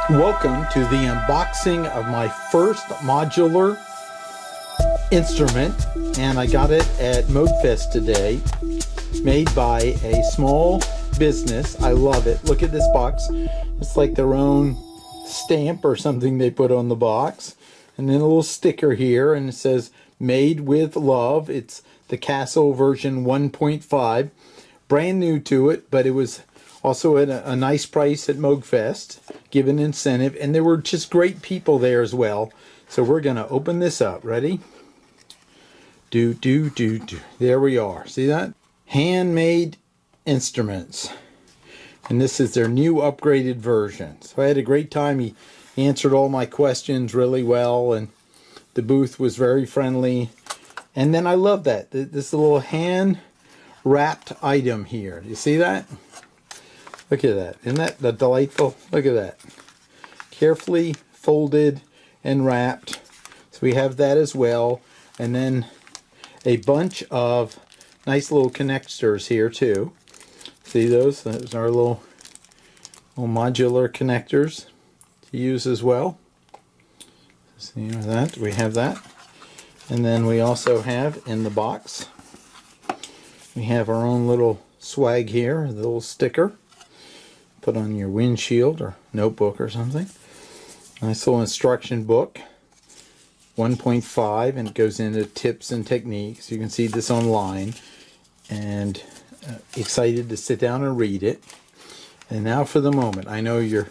Welcome to the unboxing of my first modular instrument, and I got it at Moogfest today, made by a small business. I love it. Look at this box. It's like their own stamp or something they put on the box, and then a little sticker here, and it says made with love. It's the Kastle version 1.5, brand new to it, but it was also at a nice price at Moogfest, given incentive, and there were just great people there as well. So we're gonna open this up. Ready? There we are. See that? Handmade instruments. And this is their new upgraded version. So I had a great time. He answered all my questions really well, and the booth was very friendly. And then I love that. This little hand wrapped item here. You see that? Look at that. Isn't that delightful? Look at that. Carefully folded and wrapped. So we have that as well. And then a bunch of nice little connectors here too. See those? Those are little modular connectors to use as well. See that? We have that. And then we also have in the box, we have our own little swag here, the little sticker. Put on your windshield or notebook or something. Nice little instruction book, 1.5, and it goes into tips and techniques. You can see this online, and excited to sit down and read it. And now for the moment. I know you're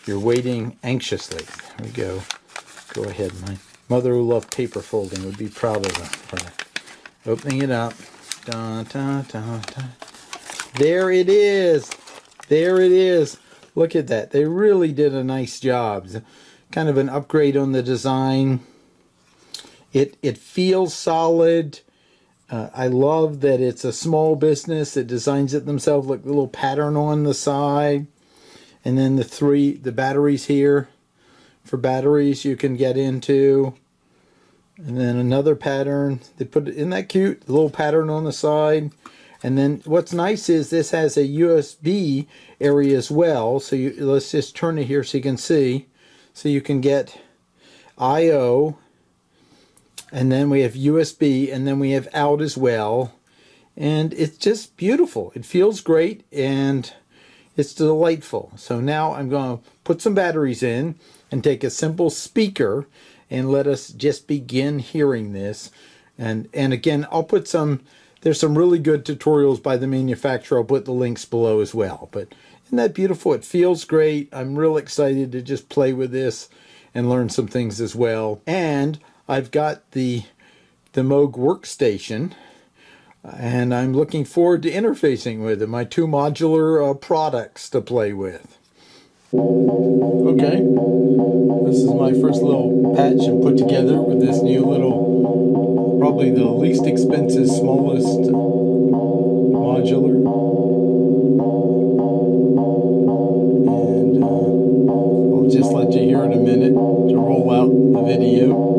waiting anxiously. There we go. Go ahead. My mother, who loved paper folding, would be proud of that. For that. Opening it up. Da, da, da, da. There it is. There it is. Look at that. They really did a nice job. Kind of an upgrade on the design. It feels solid. I love that it's a small business that designs it themselves. Look, a little pattern on the side. And then the batteries here. For batteries you can get into. And then another pattern. They put it, isn't that cute? A little pattern on the side. And then what's nice is this has a USB area as well. So let's just turn it here so you can see. So you can get I/O, and then we have USB, and then we have out as well. And it's just beautiful. It feels great, and it's delightful. So now I'm going to put some batteries in and take a simple speaker and let us just begin hearing this. And again, I'll put some... There's some really good tutorials by the manufacturer. I'll put the links below as well. But isn't that beautiful? It feels great. I'm real excited to just play with this and learn some things as well. And I've got the Moog workstation, and I'm looking forward to interfacing with it. My two modular products to play with. Okay, this is my first little patch and put together with this new little, probably the least expensive, smallest modular. And I'll just let you hear it a minute to roll out the video.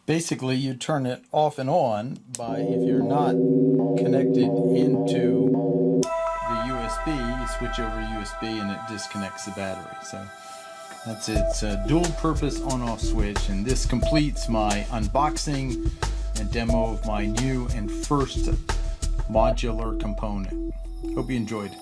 Basically, you turn it off and on by, if you're not connected into the switch over USB and it disconnects the battery. So that's it. It's a dual purpose on-off switch, and this completes my unboxing and demo of my new and first modular component. Hope you enjoyed.